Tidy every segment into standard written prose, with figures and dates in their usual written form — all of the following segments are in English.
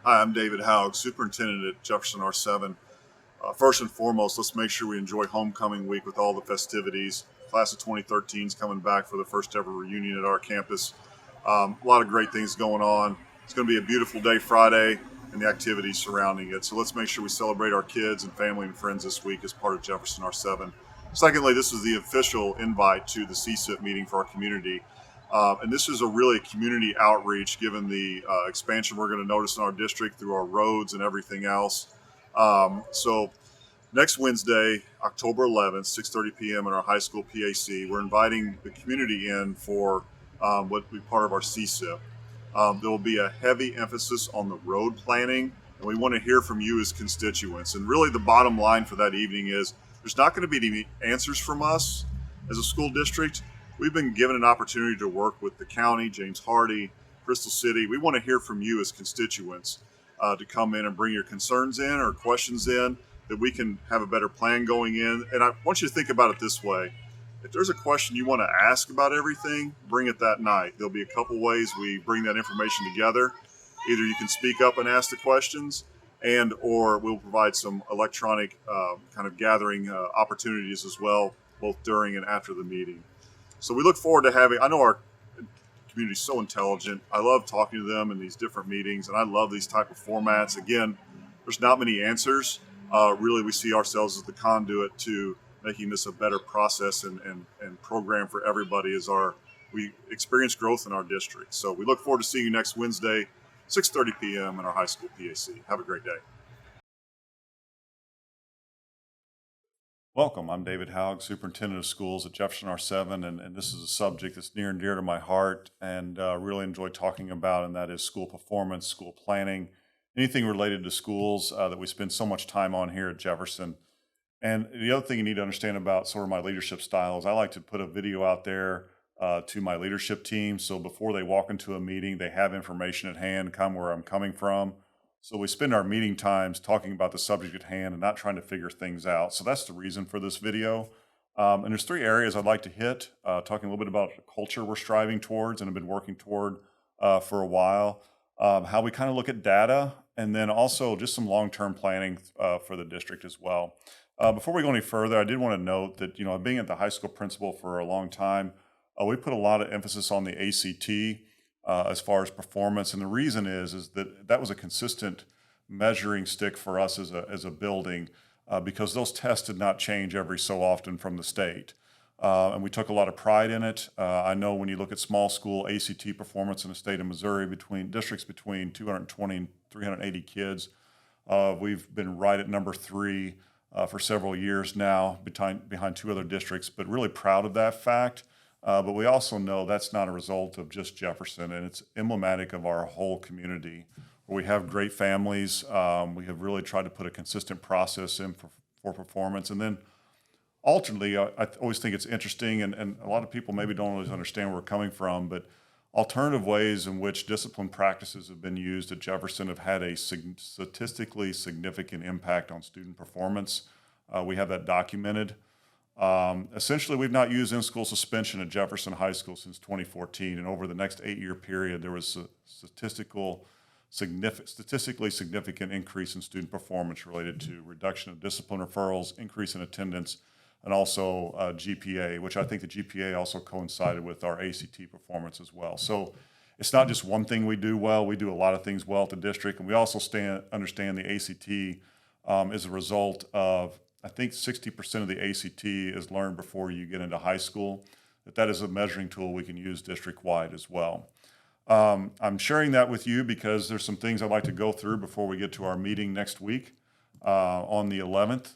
Hi, I'm David Haug, Superintendent at Jefferson R-VII. First and foremost, let's make sure we enjoy homecoming week with all the festivities. Class of 2013 is coming back for the first ever reunion at our campus. A lot of great things going on. It's going to be a beautiful day Friday and the activities surrounding it. So let's make sure we celebrate our kids and family and friends this week as part of Jefferson R-VII. Secondly, this is the official invite to the CSIP meeting for our community. And this is a really community outreach given the expansion we're going to notice in our district through our roads and everything else. So next Wednesday, October 11th, 6:30 p.m. in our high school PAC, we're inviting the community in for what will be part of our CSIP. There will be a heavy emphasis on the road planning, and we want to hear from you as constituents. And really the bottom line for that evening is there's not going to be any answers from us as a school district. We've been given an opportunity to work with the county, James Hardy, Crystal City. We want to hear from you as constituents to come in and bring your concerns in or questions in that we can have a better plan going in. And I want you to think about it this way. If there's a question you want to ask about everything, bring it that night. There'll be a couple ways we bring that information together. Either you can speak up and ask the questions, and or we'll provide some electronic kind of gathering opportunities as well, both during and after the meeting. So we look forward to having, I know our community is so intelligent. I love talking to them in these different meetings, and I love these type of formats. Again, there's not many answers. Really, we see ourselves as the conduit to making this a better process and program for everybody as we experience growth in our district. So we look forward to seeing you next Wednesday, 6:30 p.m. in our high school PAC. Have a great day. Welcome. I'm David Haug, Superintendent of Schools at Jefferson R-VII, and this is a subject that's near and dear to my heart and really enjoy talking about, and that is school performance, school planning, anything related to schools that we spend so much time on here at Jefferson. And the other thing you need to understand about sort of my leadership style is I like to put a video out there to my leadership team, so before they walk into a meeting, they have information at hand, come where I'm coming from. So we spend our meeting times talking about the subject at hand and not trying to figure things out. So that's the reason for this video. And there's three areas I'd like to hit, talking a little bit about the culture we're striving towards and have been working toward for a while, how we kind of look at data, and then also just some long-term planning for the district as well. Before we go any further, I did want to note that, being at the high school principal for a long time, we put a lot of emphasis on the ACT as far as performance, and the reason is that was a consistent measuring stick for us as a building because those tests did not change every so often from the state, and we took a lot of pride in it. I know when you look at small school ACT performance in the state of Missouri between districts between 220 and 380 kids, we've been right at number 3 for several years now, behind two other districts, but really proud of that fact. But we also know that's not a result of just Jefferson, and it's emblematic of our whole community. We have great families. We have really tried to put a consistent process in for performance. And then alternately, I always think it's interesting, and a lot of people maybe don't always understand where we're coming from, but alternative ways in which discipline practices have been used at Jefferson have had a statistically significant impact on student performance. We have that documented. Essentially, we've not used in-school suspension at Jefferson High School since 2014, and over the next 8-year period, there was a statistically significant increase in student performance related to reduction of discipline referrals, increase in attendance, and also GPA, which I think the GPA also coincided with our ACT performance as well. So it's not just one thing we do well. We do a lot of things well at the district, and we also understand the ACT is a result of, I think 60% of the ACT is learned before you get into high school. That is a measuring tool we can use district-wide as well. I'm sharing that with you because there's some things I'd like to go through before we get to our meeting next week on the 11th.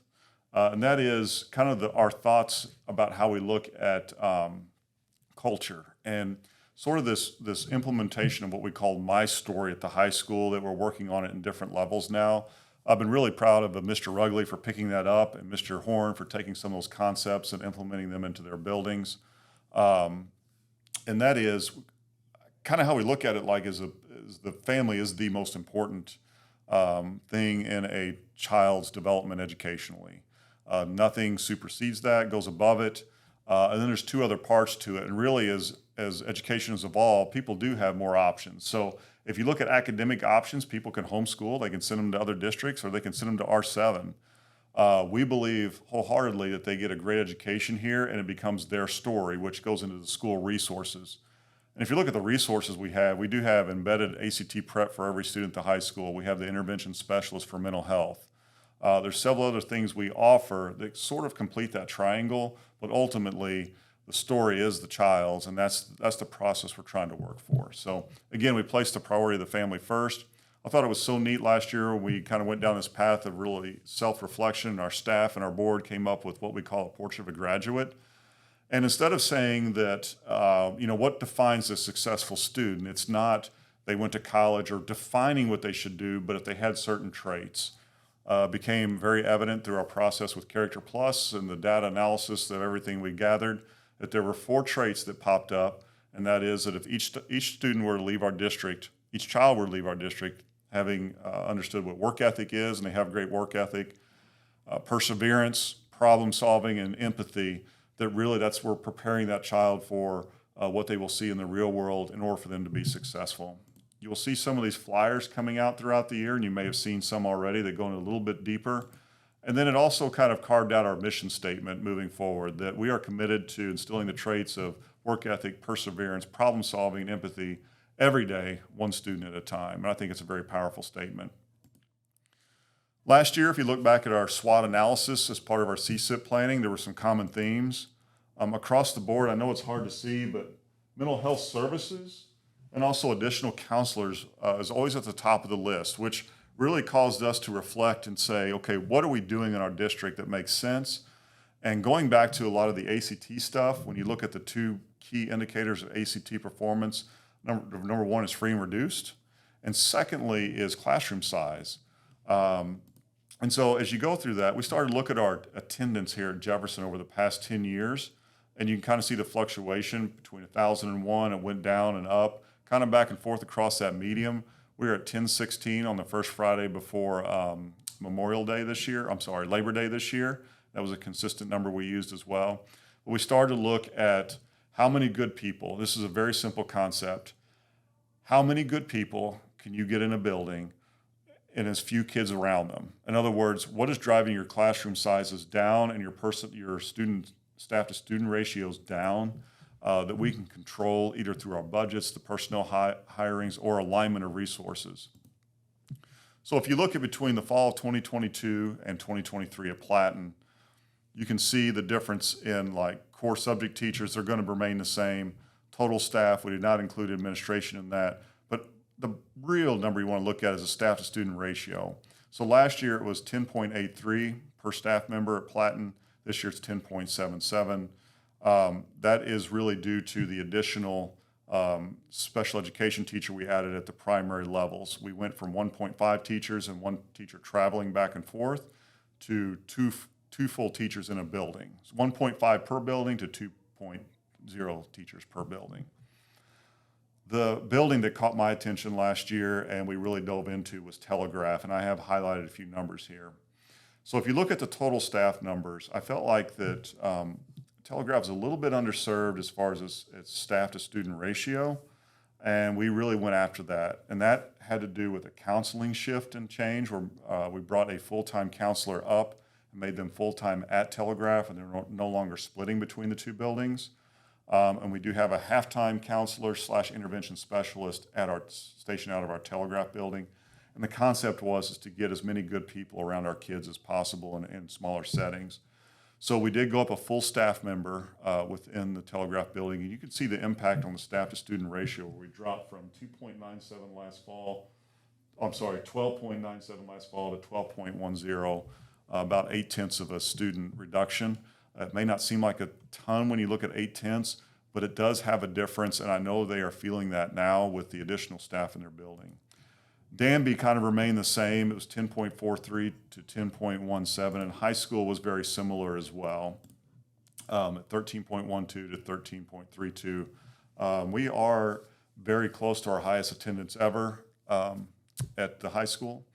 And that is kind of our thoughts about how we look at culture and sort of this implementation of what we call My Story at the high school, that we're working on it in different levels now. I've been really proud of Mr. Rugley for picking that up, and Mr. Horn for taking some of those concepts and implementing them into their buildings. And that is kind of how we look at it, like as the family is the most important thing in a child's development educationally. Nothing supersedes that, goes above it. And then there's two other parts to it. And really, as education has evolved, people do have more options. So If you look at academic options, people can homeschool, they can send them to other districts, or they can send them to R-VII. We believe wholeheartedly that they get a great education here and it becomes their story, which goes into the school resources. And if you look at the resources we do have embedded ACT prep for every student at the high school. We have the intervention specialist for mental health. There's several other things we offer that sort of complete that triangle, but ultimately the story is the child's, and that's the process we're trying to work for. So again, we placed the priority of the family first. I thought it was so neat last year. We kind of went down this path of really self-reflection, and our staff and our board came up with what we call a portrait of a graduate. And instead of saying that, what defines a successful student, it's not they went to college or defining what they should do, but if they had certain traits. Became very evident through our process with Character Plus and the data analysis of everything we gathered, that there were 4 traits that popped up, and that is that if each student were to leave our district, each child were to leave our district having understood what work ethic is, and they have great work ethic, perseverance, problem solving, and empathy, that really we're preparing that child for what they will see in the real world in order for them to be successful. You will see some of these flyers coming out throughout the year, and you may have seen some already that go in a little bit deeper. And then it also kind of carved out our mission statement moving forward, that we are committed to instilling the traits of work ethic, perseverance, problem solving, and empathy every day, one student at a time. And I think it's a very powerful statement. Last year, if you look back at our SWOT analysis as part of our CSIP planning, there were some common themes. Across the board, I know it's hard to see, but mental health services and also additional counselors is always at the top of the list, which really caused us to reflect and say, okay, what are we doing in our district that makes sense? And going back to a lot of the ACT stuff, when you look at the 2 key indicators of ACT performance, number 1 is free and reduced, and secondly is classroom size. And so as you go through that, we started to look at our attendance here at Jefferson over the past 10 years, and you can kind of see the fluctuation between 1,001, it went down and up, kind of back and forth across that medium. We were at 1016 on the first Friday before Labor Day this year. That was a consistent number we used as well. But we started to look at how many good people, this is a very simple concept, how many good people can you get in a building and as few kids around them? In other words, what is driving your classroom sizes down and your student staff to student ratios down, that we can control either through our budgets, the personnel hirings, or alignment of resources. So if you look at between the fall of 2022 and 2023 at Platten, you can see the difference in like core subject teachers. They're going to remain the same. Total staff, we did not include administration in that. But the real number you want to look at is the staff to student ratio. So last year it was 10.83 per staff member at Platten. This year it's 10.77. That is really due to the additional special education teacher we added at the primary levels. We went from 1.5 teachers and 1 teacher traveling back and forth to two full teachers in a building. So 1.5 per building to 2.0 teachers per building. The building that caught my attention last year and we really dove into was Telegraph, and I have highlighted a few numbers here. So if you look at the total staff numbers, I felt like that Telegraph is a little bit underserved as far as its staff to student ratio, and we really went after that. And that had to do with a counseling shift and change where we brought a full-time counselor up and made them full-time at Telegraph, and they're no longer splitting between the 2 buildings. And we do have a half-time counselor / intervention specialist at our station out of our Telegraph building. And the concept is to get as many good people around our kids as possible in smaller settings. So we did go up a full staff member within the Telegraph building, and you can see the impact on the staff to student ratio where we dropped from 12.97 last fall to 12.10, about 0.8 of a student reduction. It may not seem like a ton when you look at 0.8, but it does have a difference, and I know they are feeling that now with the additional staff in their building. Danby kind of remained the same. It was 10.43 to 10.17, and high school was very similar as well, at 13.12 to 13.32. We are very close to our highest attendance ever at the high school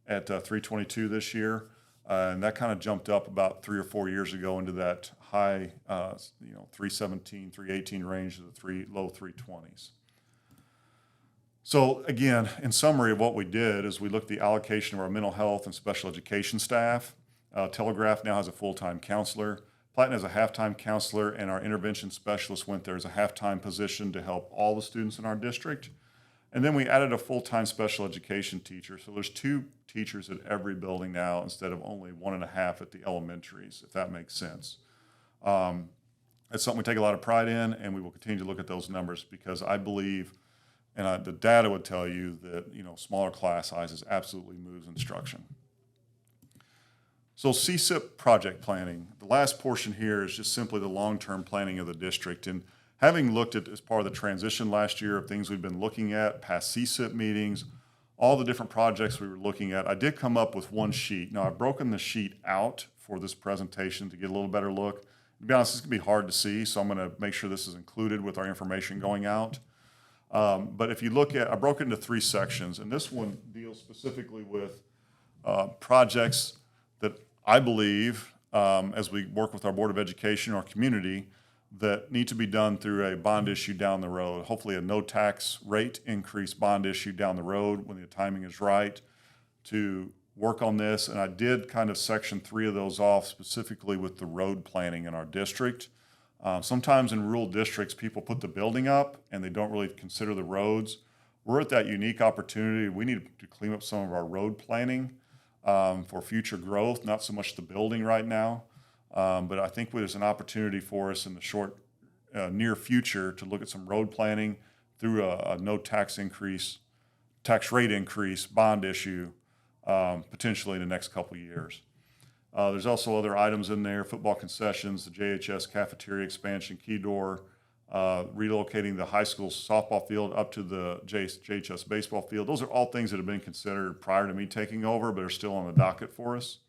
at 322 this year, and that kind of jumped up about 3 or 4 years ago into that high, 317, 318 range to the low 320s. So again, in summary of what we did is we looked at the allocation of our mental health and special education staff. Telegraph now has a full-time counselor. Platten has a half-time counselor, and our intervention specialist went there as a half-time position to help all the students in our district. And then we added a full-time special education teacher. So there's 2 teachers at every building now instead of only 1.5 at the elementaries, if that makes sense. That's something we take a lot of pride in, and we will continue to look at those numbers because I believe, and the data would tell you that smaller class sizes absolutely moves instruction. So CSIP project planning, the last portion here is just simply the long-term planning of the district. And having looked at as part of the transition last year of things we've been looking at, past CSIP meetings, all the different projects we were looking at, I did come up with one sheet. Now I've broken the sheet out for this presentation to get a little better look. To be honest, it's gonna be hard to see, so I'm gonna make sure this is included with our information going out. But if you look at, I broke it into 3 sections, and this one deals specifically with projects that I believe, as we work with our Board of Education, our community, that need to be done through a bond issue down the road, hopefully a no tax rate increase bond issue down the road when the timing is right to work on this. And I did kind of section 3 of those off specifically with the road planning in our district. Sometimes in rural districts, people put the building up and they don't really consider the roads. We're at that unique opportunity. We need to clean up some of our road planning for future growth, not so much the building right now. But I think there's an opportunity for us in the short, near future to look at some road planning through a no tax rate increase bond issue, potentially in the next couple of years. There's also other items in there: football concessions, the JHS cafeteria expansion, key door, relocating the high school softball field up to the JHS baseball field. Those are all things that have been considered prior to me taking over, but are still on the docket for us.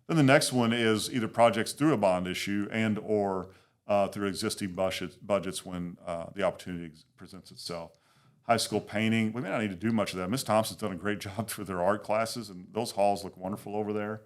Then the next one is either projects through a bond issue and or through existing budgets when the opportunity presents itself. High school painting, we may not need to do much of that. Ms. Thompson's done a great job for their art classes, and those halls look wonderful over there.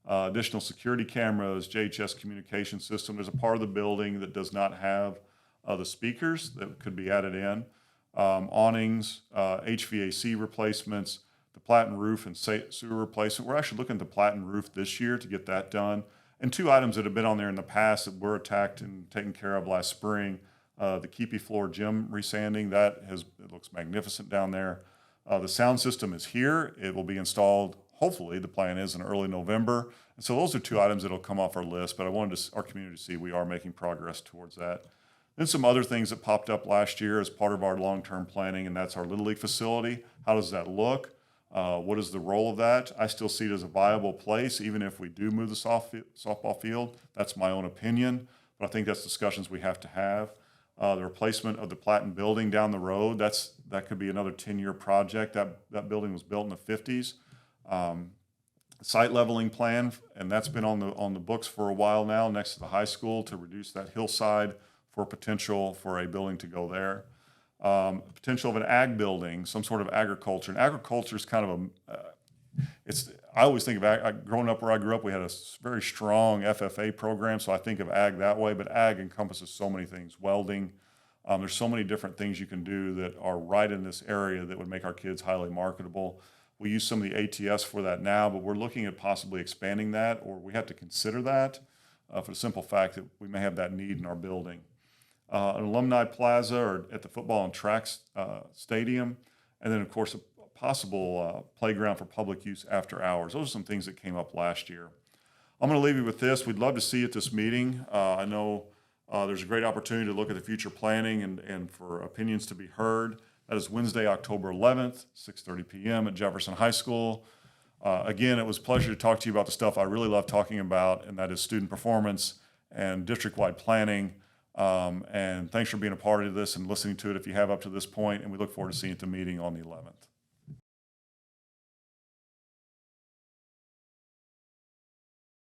Additional security cameras, JHS communication system. There's a part of the building that does not have the speakers that could be added in. Awnings, HVAC replacements, the Platten roof and sewer replacement. We're actually looking at the Platten roof this year to get that done. And 2 items that have been on there in the past that were attacked and taken care of last spring. The Keepy floor gym resanding, it looks magnificent down there. The sound system is here. It will be installed, hopefully, the plan is in early November. And so those are 2 items that will come off our list, but I wanted our community to see we are making progress towards that. Then some other things that popped up last year as part of our long-term planning, and that's our Little League facility. How does that look? What is the role of that? I still see it as a viable place, even if we do move the softball field. That's my own opinion, but I think that's discussions we have to have. The replacement of the Platten building down the road, that could be another 10-year project. That building was built in the 50s. Site leveling plan, and that's been on the books for a while now next to the high school to reduce that hillside for potential for a building to go there. Potential of an ag building, some sort of agriculture. And agriculture is kind of I always think of growing up where I grew up, we had a very strong FFA program, so I think of ag that way, but ag encompasses so many things. Welding, there's so many different things you can do that are right in this area that would make our kids highly marketable. We use some of the ATS for that now, but we're looking at possibly expanding that, or we have to consider that for the simple fact that we may have that need in our building. An alumni plaza or at the football and track stadium, and then of course a possible playground for public use after hours. Those are some things that came up last year. I'm going to leave you with this. We'd love to see you at this meeting. I know there's a great opportunity to look at the future planning and for opinions to be heard. That is Wednesday, October 11th, 6:30 p.m. at Jefferson High School. Again, it was a pleasure to talk to you about the stuff I really love talking about, and that is student performance and district-wide planning. And thanks for being a part of this and listening to it if you have up to this point, and we look forward to seeing you at the meeting on the 11th.